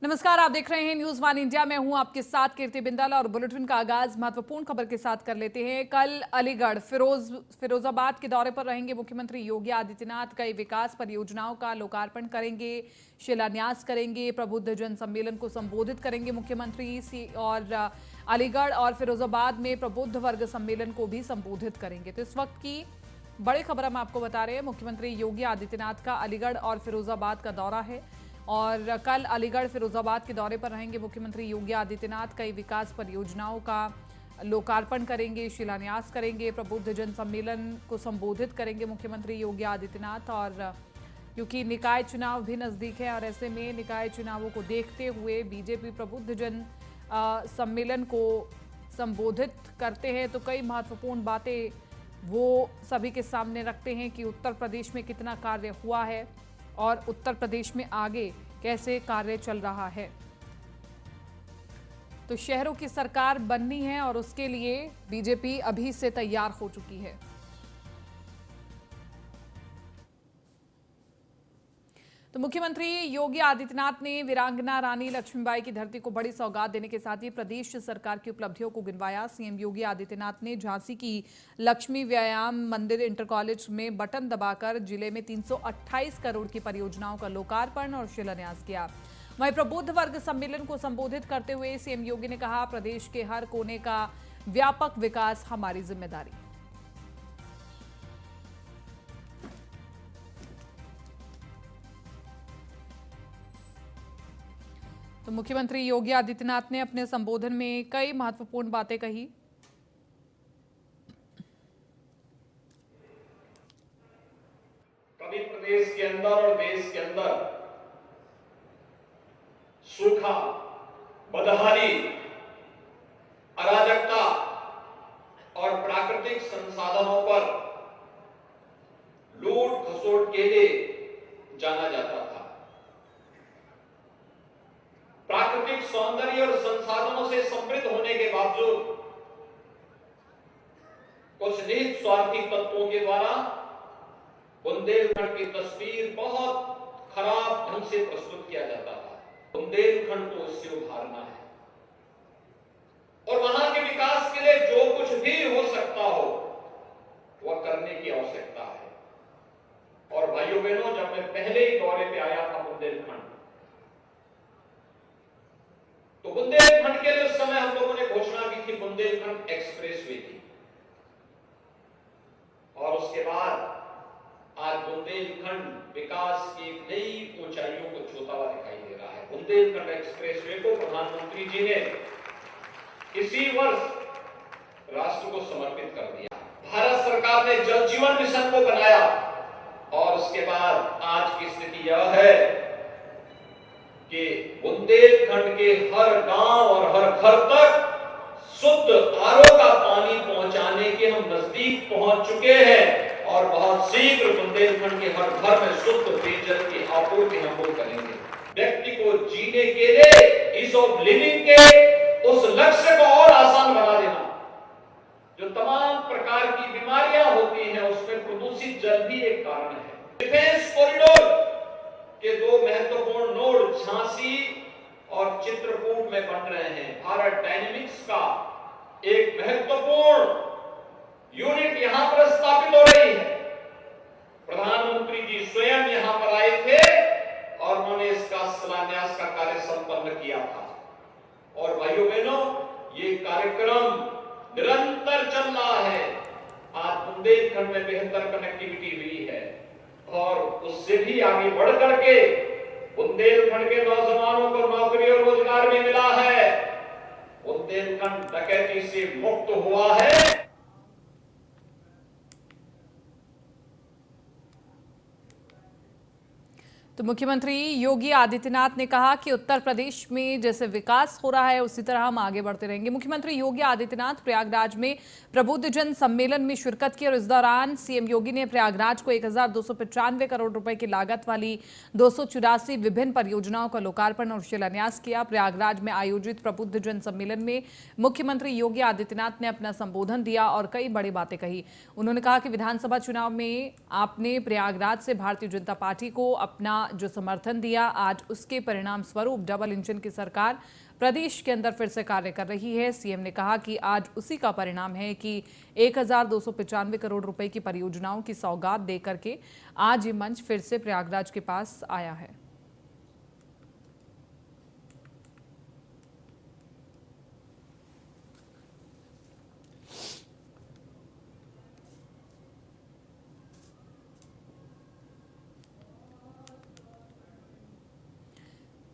नमस्कार, आप देख रहे हैं न्यूज वन इंडिया। मैं हूं आपके साथ कीर्ति बिंदल और बुलेटिन का आगाज महत्वपूर्ण खबर के साथ कर लेते हैं। कल अलीगढ़ फिरोजाबाद के दौरे पर रहेंगे मुख्यमंत्री योगी आदित्यनाथ। कई विकास परियोजनाओं का लोकार्पण करेंगे, शिलान्यास करेंगे, प्रबुद्ध जन सम्मेलन को संबोधित करेंगे मुख्यमंत्री और अलीगढ़ और फिरोजाबाद में प्रबुद्ध वर्ग सम्मेलन को भी संबोधित करेंगे। तो इस वक्त की बड़ी खबर हम आपको बता रहे हैं। मुख्यमंत्री योगी आदित्यनाथ का अलीगढ़ और फिरोजाबाद का दौरा है और कल अलीगढ़ फिरोजाबाद के दौरे पर रहेंगे मुख्यमंत्री योगी आदित्यनाथ। कई विकास परियोजनाओं का लोकार्पण करेंगे, शिलान्यास करेंगे, प्रबुद्ध जन सम्मेलन को संबोधित करेंगे मुख्यमंत्री योगी आदित्यनाथ। और क्योंकि निकाय चुनाव भी नजदीक है और ऐसे में निकाय चुनावों को देखते हुए बीजेपी प्रबुद्ध जन सम्मेलन को संबोधित करते हैं तो कई महत्वपूर्ण बातें वो सभी के सामने रखते हैं कि उत्तर प्रदेश में कितना कार्य हुआ है और उत्तर प्रदेश में आगे कैसे कार्य चल रहा है। तो शहरों की सरकार बननी है और उसके लिए बीजेपी अभी से तैयार हो चुकी है। तो मुख्यमंत्री योगी आदित्यनाथ ने वीरांगना रानी लक्ष्मीबाई की धरती को बड़ी सौगात देने के साथ ही प्रदेश सरकार की उपलब्धियों को गिनवाया। सीएम योगी आदित्यनाथ ने झांसी की लक्ष्मी व्यायाम मंदिर इंटर कॉलेज में बटन दबाकर जिले में 328 करोड़ की परियोजनाओं का लोकार्पण और शिलान्यास किया। वहीं प्रबुद्ध वर्ग सम्मेलन को संबोधित करते हुए सीएम योगी ने कहा, प्रदेश के हर कोने का व्यापक विकास हमारी जिम्मेदारी। तो मुख्यमंत्री योगी आदित्यनाथ ने अपने संबोधन में कई महत्वपूर्ण बातें कही। कभी प्रदेश के अंदर और देश के अंदर सूखा, बदहाली, अराजकता और प्राकृतिक संसाधनों पर लूट खसोट के लिए जाना जाता था। प्राकृतिक सौंदर्य और संसाधनों से समृद्ध होने के बावजूद कुछ निहित स्वार्थी तत्वों के द्वारा बुंदेलखंड की तस्वीर बहुत खराब ढंग से प्रस्तुत किया जाता था। बुंदेलखंड को इससे उभारना है और वहां के विकास के लिए जो कुछ भी हो सकता हो वह करने की आवश्यकता है। और भाइयों बहनों, जब मैं पहले ही दौरे पे आया था बुंदेलखंड, तो बुंदेलखंड के लिए उस समय हम लोगों ने घोषणा की थी बुंदेलखंड एक्सप्रेसवे की। और उसके बाद आज बुंदेलखंड विकास की नई ऊंचाइयों को छूता हुआ दिखाई दे रहा है। बुंदेलखंड एक्सप्रेसवे को प्रधानमंत्री जी ने इसी वर्ष राष्ट्र को समर्पित कर दिया। भारत सरकार ने जल जीवन मिशन को बनाया और उसके बाद आज की स्थिति यह है कि बुंदेलखंड के हर गांव और हर घर तक शुद्ध आरओ का पानी पहुंचाने के हम नजदीक पहुंच चुके हैं और बहुत शीघ्र बुंदेलखंड के हर घर में शुद्ध पेयजल की आपूर्ति हम लोग करेंगे। व्यक्ति को जीने के लिए, ईज ऑफ लिविंग के उस लक्ष्य को और आसान बना देना। जो तमाम प्रकार की बीमारियां होती हैं उसमें प्रदूषित जल भी एक कारण है। डिफेंस कॉरिडोर के दो महत्वपूर्ण नोड झांसी और चित्रकूट में बन रहे हैं। भारत डायनेमिक्स का एक महत्वपूर्ण यूनिट यहां पर स्थापित हो रही है। प्रधानमंत्री जी स्वयं यहां पर आए थे और उन्होंने इसका शिलान्यास का कार्य संपन्न किया था। और भाइयों बहनों, ये कार्यक्रम निरंतर चल रहा है। आज बुंदेलखंड में बेहतर कनेक्टिविटी हुई है और उससे भी आगे बढ़ करके बुंदेलखंड के नौजवानों को नौकरी और रोजगार भी मिला है। बुंदेलखंड डकैती से मुक्त हुआ है। तो मुख्यमंत्री योगी आदित्यनाथ ने कहा कि उत्तर प्रदेश में जैसे विकास हो रहा है उसी तरह हम आगे बढ़ते रहेंगे। मुख्यमंत्री योगी आदित्यनाथ प्रयागराज में प्रबुद्ध जन सम्मेलन में शिरकत की और इस दौरान सीएम योगी ने प्रयागराज को 1295 करोड़ रुपए की लागत वाली 284 विभिन्न परियोजनाओं का लोकार्पण और शिलान्यास किया। प्रयागराज में आयोजित प्रबुद्ध जन सम्मेलन में मुख्यमंत्री योगी आदित्यनाथ ने अपना संबोधन दिया और कई बड़ी बातें कही। उन्होंने कहा कि विधानसभा चुनाव में आपने प्रयागराज से भारतीय जनता पार्टी को अपना जो समर्थन दिया, आज उसके परिणाम स्वरूप डबल इंजन की सरकार प्रदेश के अंदर फिर से कार्य कर रही है। सीएम ने कहा कि आज उसी का परिणाम है कि 1295 करोड़ रुपए की परियोजनाओं की सौगात देकर के आज ये मंच फिर से प्रयागराज के पास आया है।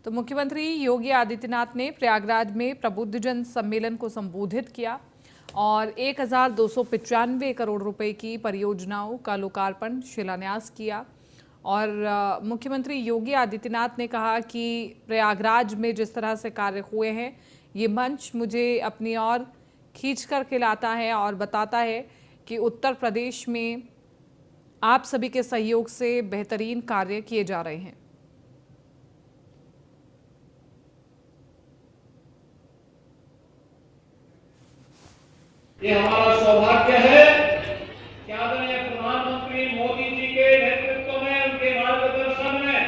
तो मुख्यमंत्री योगी आदित्यनाथ ने प्रयागराज में प्रबुद्धजन सम्मेलन को संबोधित किया और 1295 करोड़ रुपए की परियोजनाओं का लोकार्पण शिलान्यास किया। और मुख्यमंत्री योगी आदित्यनाथ ने कहा कि प्रयागराज में जिस तरह से कार्य हुए हैं, ये मंच मुझे अपनी ओर खींच कर के लाता है और बताता है कि उत्तर प्रदेश में आप सभी के सहयोग से बेहतरीन कार्य किए जा रहे हैं। ये हमारा सौभाग्य है कि आदरणीय प्रधानमंत्री मोदी जी के नेतृत्व में, उनके मार्गदर्शन में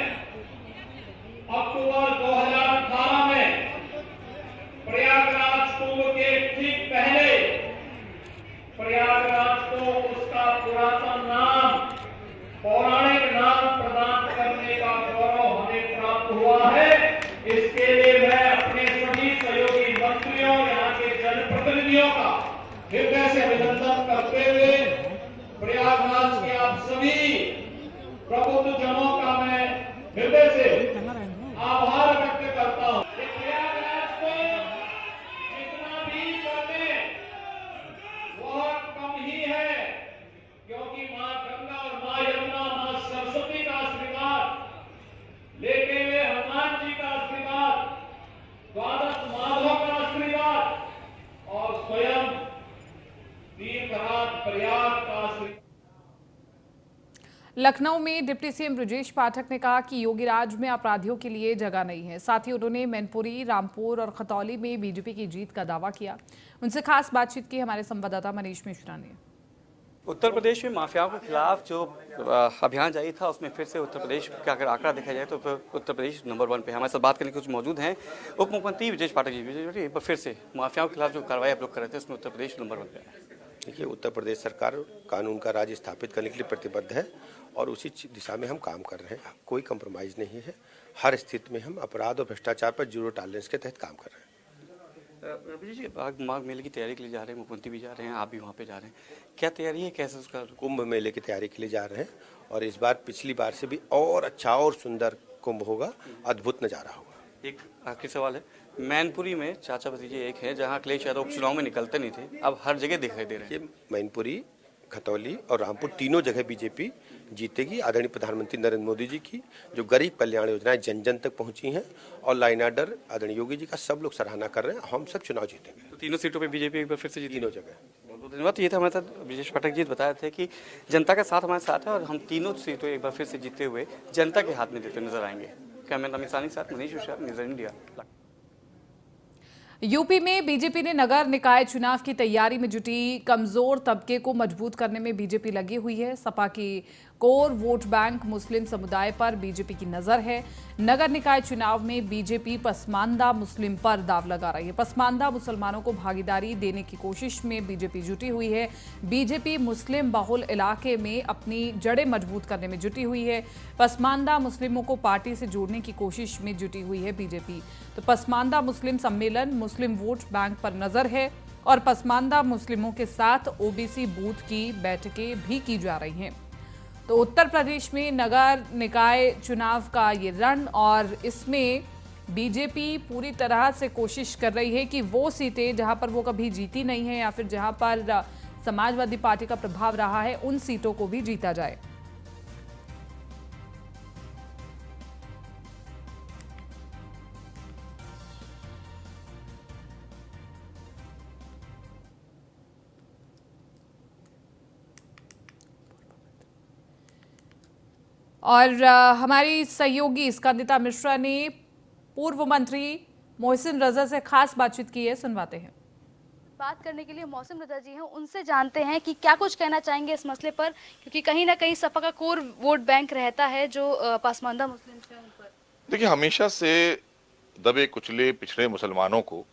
अक्टूबर 2018 में प्रयागराज कुंभ के ठीक पहले प्रयागराज को उसका पुरातन नाम, पौराणिक नाम प्रदान करने का गौरव हमें प्राप्त हुआ है। इसके लिए मैं अपने सभी सहयोगी मंत्रियों, यहाँ के जनप्रतिनिधियों का हृदय से अभिनंदन करते हुए प्रयागराज के आप सभी प्रबुद्धजनों का मैं हृदय से आभार व्यक्त करता हूं। प्रयागराज को जितना भी करने वह कम ही है, क्योंकि मां गंगा और मां यमुना, मां सरस्वती का आशीर्वाद लेते हुए हनुमान जी का आशीर्वाद, द्वादश माधव का आशीर्वाद और स्वयं लखनऊ में डिप्टी सीएम ब्रजेश पाठक ने कहा कि योगी राज में अपराधियों के लिए जगह नहीं है। साथ ही उन्होंने मैनपुरी, रामपुर और खतौली में बीजेपी की जीत का दावा किया। उनसे खास बातचीत की हमारे संवाददाता मनीष मिश्रा ने। उत्तर प्रदेश में माफियाओं के खिलाफ जो अभियान जारी था, उसमें फिर से उत्तर प्रदेश का अगर आंकड़ा देखा जाए तो उत्तर प्रदेश नंबर 1 पे। हमारे साथ बात करने के कुछ मौजूद हैं उप मुख्यमंत्री ब्रजेश पाठक जी। एक बार फिर से माफियाओं के खिलाफ जो कार्रवाई आप लोग कर रहे थे, उसमें उत्तर प्रदेश नंबर 1 पे है। देखिए, उत्तर प्रदेश सरकार कानून का राज स्थापित करने के लिए प्रतिबद्ध है और उसी दिशा में हम काम कर रहे हैं। कोई कंप्रोमाइज़ नहीं है। हर स्थिति में हम अपराध और भ्रष्टाचार पर जीरो टॉलरेंस के तहत काम कर रहे हैं। जी, माघ मेले की तैयारी के लिए जा रहे हैं, मुख्यमंत्री भी जा रहे हैं, आप भी वहाँ पे जा रहे हैं, क्या तैयारी है, कैसे उसका? कुंभ मेले की तैयारी के लिए जा रहे हैं और इस बार पिछली बार से भी और अच्छा और सुंदर कुंभ होगा, अद्भुत नज़ारा होगा। एक आखिरी सवाल है, मैनपुरी में चाचा भतीजे एक है जहाँ अखिलेश यादव उपचुनाव में निकलते नहीं थे, अब हर जगह दिखाई दे रहे हैं। ये मैनपुरी, खतौली और रामपुर तीनों जगह बीजेपी जीतेगी। आदरणीय प्रधानमंत्री नरेंद्र मोदी जी की जो गरीब कल्याण योजनाएं जन जन तक पहुंची हैं और लाइन ऑर्डर आदरणीय योगी जी का सब लोग सराहना कर रहे हैं। हम सब चुनाव जीतेंगे। तो तीनों सीटों पे बीजेपी एक बार फिर से जीती। तीनों जगह। बहुत बहुत धन्यवाद। ये था हमारे साथ ब्रजेश पाठक जी बताए थे कि जनता का साथ हमारे साथ है और हम तीनों सीटों एक बार फिर से जीतते हुए जनता के हाथ में देते नजर आएंगे। कैमरामैन अमित सानी के साथ Manish Mishra, news India. UP में बीजेपी ने नगर निकाय चुनाव की तैयारी में जुटी कमजोर तबके को मजबूत करने में बीजेपी लगी हुई है। सपा की कोर वोट बैंक मुस्लिम समुदाय पर बीजेपी की नजर है। नगर निकाय चुनाव में बीजेपी पसमानदा मुस्लिम पर दाव लगा रही है। पसमानदा मुसलमानों को भागीदारी देने की कोशिश में बीजेपी जुटी हुई है। बीजेपी मुस्लिम बहुल इलाके में अपनी जड़ें मजबूत करने में जुटी हुई है। पसमानदा मुस्लिमों को पार्टी से जोड़ने की कोशिश में जुटी हुई है बीजेपी। तो पसमानदा मुस्लिम सम्मेलन मुस्लिम वोट बैंक पर नजर है और पसमानदा मुस्लिमों के साथ ओबीसी बूथ की बैठकें भी की जा रही हैं। तो उत्तर प्रदेश में नगर निकाय चुनाव का ये रण और इसमें बीजेपी पूरी तरह से कोशिश कर रही है कि वो सीटें जहां पर वो कभी जीती नहीं है या फिर जहां पर समाजवादी पार्टी का प्रभाव रहा है, उन सीटों को भी जीता जाए। और हमारी सहयोगी स्कंदिता मिश्रा ने पूर्व मंत्री मोहसिन रजा से खास बातचीत की है, सुनवाते हैं। बात करने के लिए मौसम रजा जी हैं, उनसे जानते हैं कि क्या कुछ कहना चाहेंगे इस मसले पर, क्योंकि कहीं ना कहीं सपा का कोर वोट बैंक रहता है जो पसमानदा मुस्लिम हैं उन पर। देखिए, हमेशा से दबे कुचले पिछड़े मुसलमानों को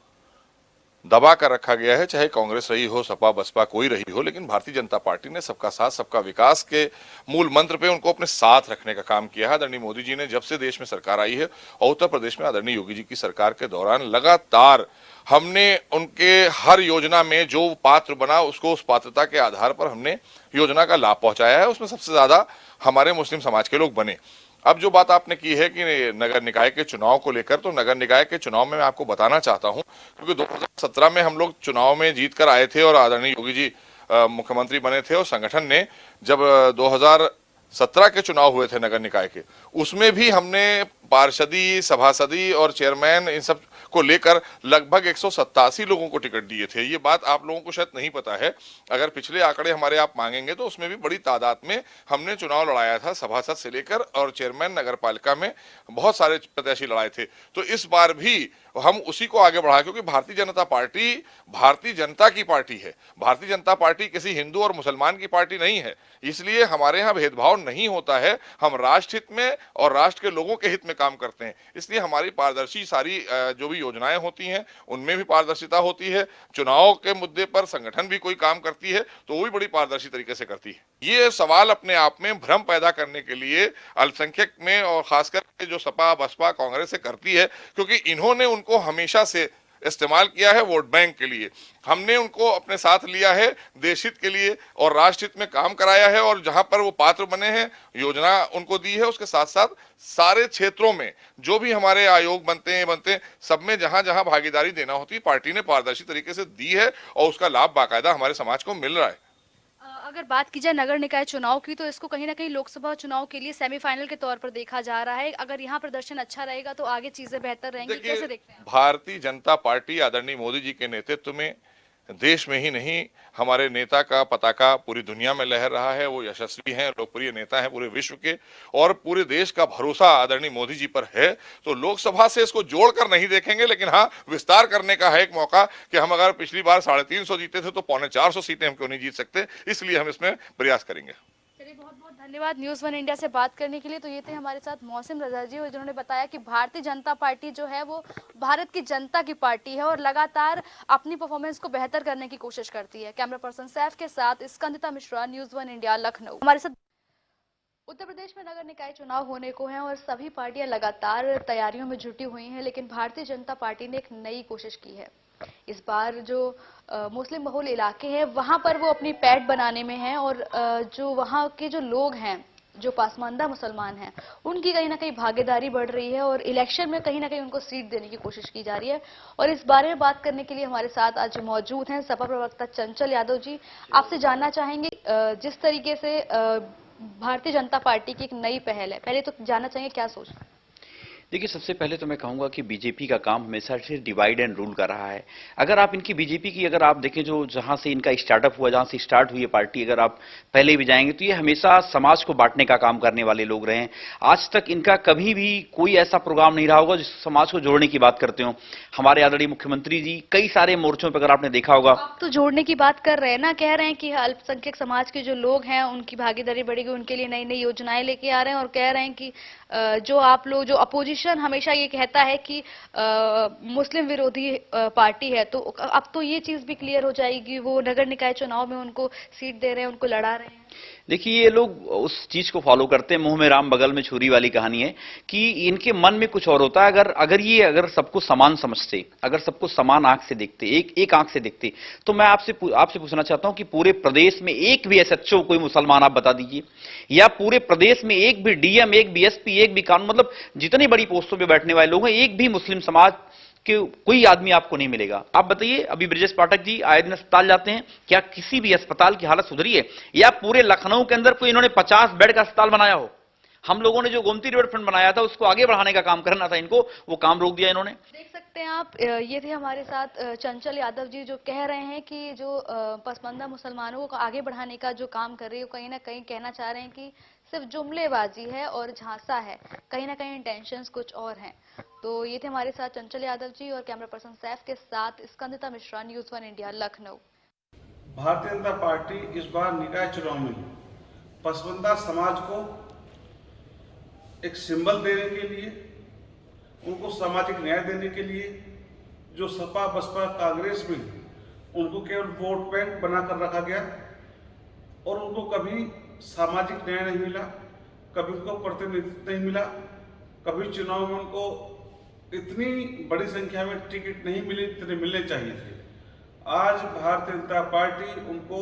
दबा कर रखा गया है, चाहे कांग्रेस रही हो, सपा बसपा कोई रही हो, लेकिन भारतीय जनता पार्टी ने सबका साथ सबका विकास के मूल मंत्र पे उनको अपने साथ रखने का काम किया है। आदरणीय मोदी जी ने जब से देश में सरकार आई है और उत्तर प्रदेश में आदरणीय योगी जी की सरकार के दौरान लगातार हमने उनके हर योजना में जो पात्र बना उसको उस पात्रता के आधार पर हमने योजना का लाभ पहुंचाया है। उसमें सबसे ज्यादा हमारे मुस्लिम समाज के लोग बने। अब जो बात आपने की है कि नगर निकाय के चुनाव को लेकर, तो नगर निकाय के चुनाव में मैं आपको बताना चाहता हूं, क्योंकि 2017 में हम लोग चुनाव में जीत कर आए थे और आदरणीय योगी जी मुख्यमंत्री बने थे, और संगठन ने जब 2017 के चुनाव हुए थे नगर निकाय के, उसमें भी हमने पार्षदी, सभासदी और चेयरमैन इन सब को लेकर लगभग 187 लोगों को टिकट दिए थे। ये बात आप लोगों को शायद नहीं पता है। अगर पिछले आंकड़े हमारे आप मांगेंगे तो उसमें भी बड़ी तादाद में हमने चुनाव लड़ाया था, सभासद से लेकर और चेयरमैन नगर पालिका में बहुत सारे प्रत्याशी लड़ाए थे। तो इस बार भी हम उसी को आगे बढ़ा, क्योंकि भारतीय जनता पार्टी भारतीय जनता की पार्टी है। भारतीय जनता पार्टी किसी हिंदू और मुसलमान की पार्टी नहीं है, इसलिए हमारे यहाँ भेदभाव नहीं होता है। हम राष्ट्र हित में और राष्ट्र के लोगों के हित में काम करते हैं, इसलिए हमारी पारदर्शी सारी जो भी योजनाएं होती हैं उनमें भी पारदर्शिता होती है। चुनाव के मुद्दे पर संगठन भी कोई काम करती है तो वो भी बड़ी पारदर्शी तरीके से करती है। ये सवाल अपने आप में भ्रम पैदा करने के लिए अल्पसंख्यक में और खासकर जो सपा बसपा कांग्रेस से करती है, क्योंकि इन्होंने उनको हमेशा से इस्तेमाल किया है वोट बैंक के लिए। हमने उनको अपने साथ लिया है देश हित के लिए और राष्ट्र हित में काम कराया है, और जहां पर वो पात्र बने हैं योजना उनको दी है। उसके साथ साथ सारे क्षेत्रों में जो भी हमारे आयोग बनते हैं सब में जहां जहां भागीदारी देना होती है पार्टी ने पारदर्शी तरीके से दी है और उसका लाभ बाकायदा हमारे समाज को मिल रहा है। अगर बात की जाए नगर निकाय चुनाव की, तो इसको कहीं ना कहीं लोकसभा चुनाव के लिए सेमीफाइनल के तौर पर देखा जा रहा है। अगर यहाँ प्रदर्शन अच्छा रहेगा तो आगे चीजें बेहतर रहेंगी, कैसे देखते हैं? भारतीय जनता पार्टी आदरणीय मोदी जी के नेतृत्व में देश में ही नहीं, हमारे नेता का पताका पूरी दुनिया में लहर रहा है। वो यशस्वी हैं, लोकप्रिय नेता हैं पूरे विश्व के, और पूरे देश का भरोसा आदरणीय मोदी जी पर है। तो लोकसभा से इसको जोड़कर नहीं देखेंगे, लेकिन हाँ, विस्तार करने का है एक मौका कि हम अगर पिछली बार 350 जीते थे तो 450 सीटें हम क्यों नहीं जीत सकते, इसलिए हम इसमें प्रयास करेंगे। चलिए, बहुत बहुत धन्यवाद न्यूज़ वन इंडिया से बात करने के लिए। तो ये थे हमारे साथ मौसम रजा जी, जिन्होंने बताया कि भारतीय जनता पार्टी जो है वो भारत की जनता की पार्टी है और लगातार अपनी परफॉर्मेंस को बेहतर करने की कोशिश करती है। कैमरा पर्सन सैफ के साथ Skandita Mishra, news one India, Lucknow. हमारे साथ उत्तर प्रदेश में नगर निकाय चुनाव होने को हैं और सभी पार्टियां लगातार तैयारियों में जुटी हुई हैं, लेकिन भारतीय जनता पार्टी ने एक नई कोशिश की है। इस बार जो मुस्लिम बहुल इलाके हैं वहां पर वो अपनी पैठ बनाने में हैं, और जो वहां के जो लोग हैं, जो पसमानदा मुसलमान हैं, उनकी कहीं ना कहीं भागीदारी बढ़ रही है और इलेक्शन में कहीं ना कहीं उनको सीट देने की कोशिश की जा रही है। और इस बारे में बात करने के लिए हमारे साथ आज मौजूद हैं सपा प्रवक्ता चंचल यादव जी। आपसे जानना चाहेंगे, जिस तरीके से भारतीय जनता पार्टी की एक नई पहल है, पहले तो जानना चाहिए क्या सोच? देखिए, सबसे पहले तो मैं कहूंगा कि बीजेपी का काम हमेशा से डिवाइड एंड रूल का रहा है। अगर आप इनकी बीजेपी की अगर आप देखें, जो जहां से इनका स्टार्टअप हुआ, जहां से स्टार्ट हुई है पार्टी, अगर आप पहले भी जाएंगे तो ये हमेशा समाज को बांटने का काम करने वाले लोग रहे हैं। आज तक इनका कभी भी कोई ऐसा प्रोग्राम नहीं रहा होगा जो समाज को जोड़ने की बात करते हो। हमारे आदरणीय मुख्यमंत्री जी कई सारे मोर्चों पर अगर आपने देखा होगा, आप तो जोड़ने की बात कर रहे हैं ना, कह रहे हैं कि अल्पसंख्यक समाज के जो लोग हैं उनकी भागीदारी बढ़ेगी, उनके लिए नई नई योजनाएं लेके आ रहे हैं, और कह रहे हैं कि जो आप लोग, जो अपोजिशन हमेशा ये कहता है कि मुस्लिम विरोधी पार्टी है, तो अब तो ये चीज भी क्लियर हो जाएगी, वो नगर निकाय चुनाव में उनको सीट दे रहे हैं, उनको लड़ा रहे हैं। देखिए, ये लोग उस चीज को फॉलो करते हैं, मुंह में राम बगल में छुरी वाली कहानी है कि इनके मन में कुछ और होता है। अगर सबको समान समझते, अगर सबको समान आंख से देखते, एक आंख से देखते, तो मैं आपसे पूछना चाहता हूं कि पूरे प्रदेश में एक भी एसएचओ कोई मुसलमान आप बता दीजिए, या पूरे प्रदेश में एक भी डीएम, एक भी एसपी, एक भी कानून, मतलब जितनी बड़ी पोस्टों पर बैठने वाले लोग हैं, एक भी मुस्लिम समाज कि कोई आदमी आपको नहीं मिलेगा। आप बताइए, अभी ब्रजेश पाठक जी आए दिन अस्पताल जाते हैं, क्या किसी भी अस्पताल की हालत सुधरी है? या पूरे लखनऊ के अंदर कोई इन्होंने 50 बेड का अस्पताल बनाया हो? हम लोगों ने जो गोमती रिवर फ्रंट बनाया था उसको आगे बढ़ाने का काम करना था इनको, वो काम रोक दिया इन्होंने। देख सकते हैं आप, ये थे हमारे साथ चंचल यादव जी, जो कह रहे हैं कि जो पसमानदा मुसलमानों को आगे बढ़ाने का जो काम कर रही है, कहीं ना कहीं कहना चाह रहे हैं कि सिर्फ जुमलेबाजी है और झांसा है, कहीं ना कहीं इंटेंशंस कुछ और हैं। तो ये थे हमारे साथ चंचल यादव जी और कैमरा पर्सन सैफ के साथ Skandita Mishra, news 1 India, Lucknow. Bharatiya Janata party इस बार निकाय चुनाव में पसमानदा समाज को एक सिंबल देने के लिए, उनको सामाजिक न्याय देने के लिए, जो सपा बसपा कांग्रेस में उनको केवल वोट बैंक बनाकर रखा गया और उनको कभी सामाजिक न्याय नहीं मिला, कभी उनको प्रतिनिधित्व नहीं मिला, कभी चुनाव में उनको इतनी बड़ी संख्या में टिकट नहीं मिले जितने मिलने चाहिए थे। आज भारतीय जनता पार्टी उनको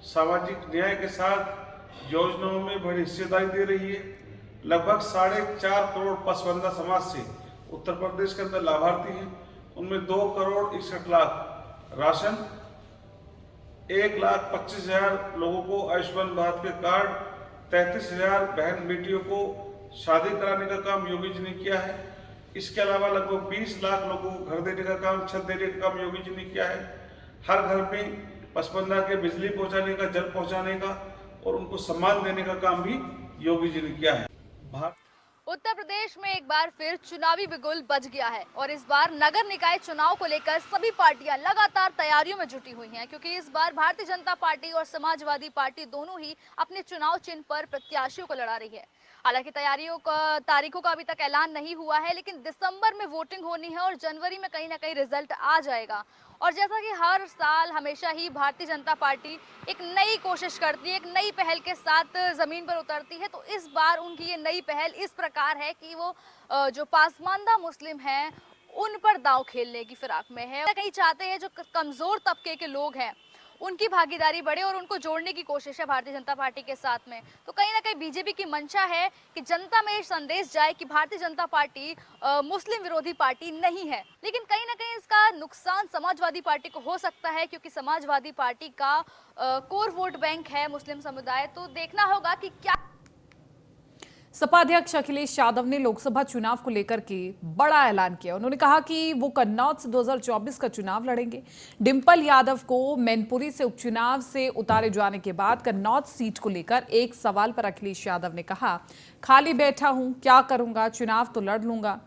सामाजिक न्याय के साथ योजनाओं में बड़ी हिस्सेदारी दे रही है। लगभग 4.5 करोड़ पसमानदा समाज से उत्तर प्रदेश के अंदर लाभार्थी हैं, उनमें 2,61,00,000 राशन, 1,25,000 लोगों को आयुष्मान भारत के कार्ड, 33,000 बहन बेटियों को शादी कराने का काम योगी जी ने किया है। इसके अलावा लगभग 20 लाख लोगों को घर देने का काम, छत देने का काम योगी जी ने किया है। हर घर में पसमानदा के बिजली पहुंचाने का, जल पहुंचाने का और उनको सम्मान देने का काम भी योगी जी ने किया है। उत्तर प्रदेश में एक बार फिर चुनावी बिगुल बज गया है और इस बार नगर निकाय चुनाव को लेकर सभी पार्टियां लगातार तैयारियों में जुटी हुई हैं, क्योंकि इस बार भारतीय जनता पार्टी और समाजवादी पार्टी दोनों ही अपने चुनाव चिन्ह पर प्रत्याशियों को लड़ा रही है। हालांकि तारीखों का अभी तक ऐलान नहीं हुआ है, लेकिन दिसंबर में वोटिंग होनी है और जनवरी में कहीं ना कहीं रिजल्ट आ जाएगा। और जैसा कि हर साल हमेशा ही भारतीय जनता पार्टी एक नई कोशिश करती है, एक नई पहल के साथ जमीन पर उतरती है, तो इस बार उनकी ये नई पहल इस प्रकार है कि वो जो पसमानदा मुस्लिम हैं उन पर दांव खेलने की फिराक में है। कहीं चाहते हैं जो कमजोर तबके के लोग हैं उनकी भागीदारी बढ़े और उनको जोड़ने की कोशिश है भारतीय जनता पार्टी के साथ में। तो कहीं ना कहीं बीजेपी की मंशा है कि जनता में संदेश जाए कि भारतीय जनता पार्टी मुस्लिम विरोधी पार्टी नहीं है। लेकिन कहीं ना कहीं इसका नुकसान समाजवादी पार्टी को हो सकता है, क्योंकि समाजवादी पार्टी का कोर वोट बैंक है मुस्लिम समुदाय। तो देखना होगा कि क्या। सपा अध्यक्ष अखिलेश यादव ने लोकसभा चुनाव को लेकर के बड़ा ऐलान किया। उन्होंने कहा कि वो कन्नौज से 2024 का चुनाव लड़ेंगे। डिंपल यादव को मैनपुरी से उपचुनाव से उतारे जाने के बाद कन्नौज सीट को लेकर एक सवाल पर अखिलेश यादव ने कहा, खाली बैठा हूं, क्या करूंगा, चुनाव तो लड़ लूंगा,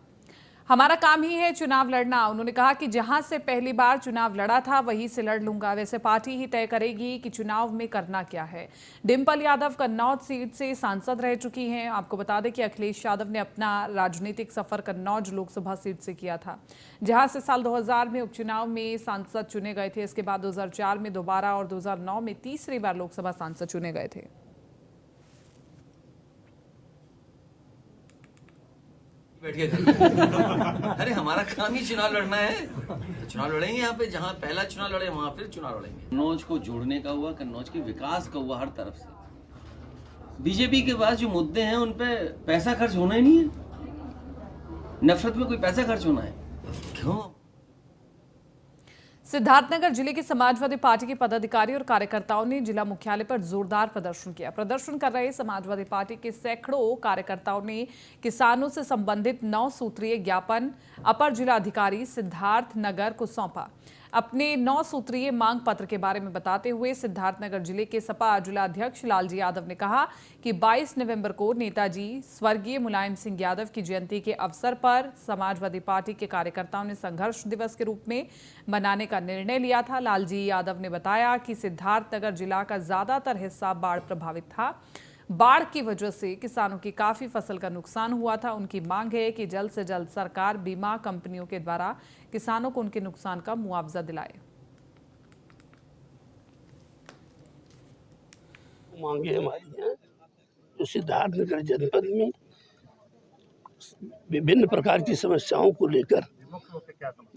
हमारा काम ही है चुनाव लड़ना। उन्होंने कहा कि जहां से पहली बार चुनाव लड़ा था वहीं से लड़ लूंगा, वैसे पार्टी ही तय करेगी कि चुनाव में करना क्या है। डिंपल यादव कन्नौज सीट से सांसद रह चुकी हैं। आपको बता दें कि अखिलेश यादव ने अपना राजनीतिक सफर कन्नौज लोकसभा सीट से किया था, जहां से साल 2000 में उपचुनाव में सांसद चुने गए थे। इसके बाद 2004 में दोबारा और 2009 में तीसरी बार लोकसभा सांसद चुने गए थे। बैठिए घर। अरे हमारा काम ही चुनाव लड़ना है, तो चुनाव लड़ेंगे। यहाँ पे जहाँ पहला चुनाव लड़े वहाँ फिर चुनाव लड़ेंगे। कन्नौज को जोड़ने का हुआ, कन्नौज के विकास का हुआ हर तरफ से। बीजेपी के पास जो मुद्दे हैं उन पे पैसा खर्च होना ही नहीं है, नफरत में कोई पैसा खर्च होना है क्यों? सिद्धार्थनगर जिले के समाजवादी पार्टी के पदाधिकारी और कार्यकर्ताओं ने जिला मुख्यालय पर जोरदार प्रदर्शन किया। प्रदर्शन कर रहे समाजवादी पार्टी के सैकड़ों कार्यकर्ताओं ने किसानों से संबंधित 9 सूत्रीय ज्ञापन अपर जिला अधिकारी सिद्धार्थनगर को सौंपा। अपने 9 सूत्रीय मांग पत्र के बारे में बताते हुए सिद्धार्थनगर जिले के सपा जिला अध्यक्ष लालजी यादव ने कहा कि 22 नवंबर को नेताजी स्वर्गीय मुलायम सिंह यादव की जयंती के अवसर पर समाजवादी पार्टी के कार्यकर्ताओं ने संघर्ष दिवस के रूप में मनाने का निर्णय लिया था। लालजी यादव ने बताया कि सिद्धार्थनगर जिला का ज्यादातर हिस्सा बाढ़ प्रभावित था। बाढ़ की वजह से किसानों की काफी फसल का नुकसान हुआ था। उनकी मांग है कि जल्द से जल्द सरकार बीमा कंपनियों के द्वारा किसानों को उनके नुकसान का मुआवजा दिलाए। मांगे हमारी हैं जो सिद्धार्थनगर जनपद में विभिन्न प्रकार की समस्याओं को लेकर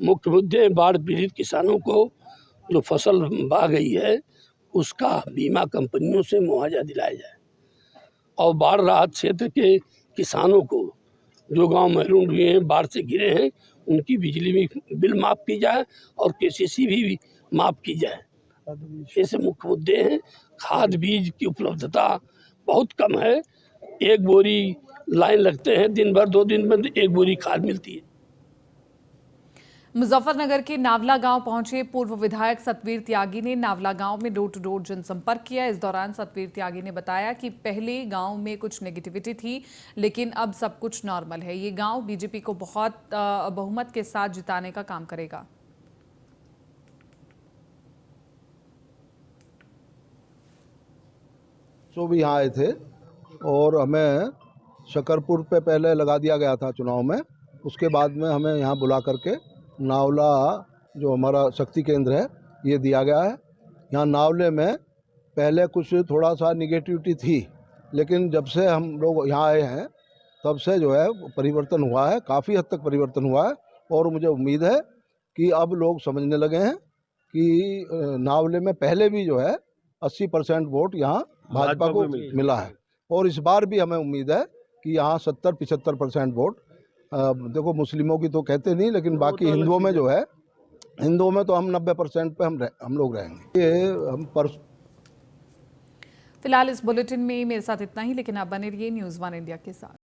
मुख्य मुद्दे बाढ़ पीड़ित किसानों को जो फसल बह गई है उसका बीमा कंपनियों से मुआवजा दिलाया जाए और बाढ़ राहत क्षेत्र के किसानों को जो गांव महरूम हुए हैं, बाढ़ से घिरे हैं, उनकी बिजली में बिल माफ़ की जाए और केसीसी भी माफ़ की जाए। ऐसे मुख्य मुद्दे हैं। खाद बीज की उपलब्धता बहुत कम है। एक बोरी लाइन लगते हैं, दिन भर 2 दिन में एक बोरी खाद मिलती है। मुजफ्फरनगर के नावला गांव पहुंचे पूर्व विधायक सतवीर त्यागी ने नावला गांव में डोर टू डोर जनसंपर्क किया। इस दौरान सतवीर त्यागी ने बताया कि पहले गांव में कुछ नेगेटिविटी थी, लेकिन अब सब कुछ नॉर्मल है। ये गांव बीजेपी को बहुत बहुमत के साथ जिताने का काम करेगा। जो भी यहाँ आए थे और हमें शकरपुर पे पहले लगा दिया गया था चुनाव में, उसके बाद में हमें यहाँ बुला करके नावला जो हमारा शक्ति केंद्र है ये दिया गया है। यहाँ नावले में पहले कुछ थोड़ा सा निगेटिविटी थी, लेकिन जब से हम लोग यहाँ आए हैं तब से जो है परिवर्तन हुआ है, काफ़ी हद तक परिवर्तन हुआ है। और मुझे उम्मीद है कि अब लोग समझने लगे हैं कि नावले में पहले भी जो है 80% वोट यहाँ भाजपा को मिला है, और इस बार भी हमें उम्मीद है कि यहाँ 70-75% वोट, देखो मुस्लिमों की तो कहते नहीं, लेकिन बाकी हिंदुओं में जो है, हिंदुओं में तो हम 90% पे हम लोग रहेंगे। ये हम फिलहाल इस बुलेटिन में मेरे साथ इतना ही, लेकिन आप बने रहिए न्यूज़ 1 इंडिया के साथ।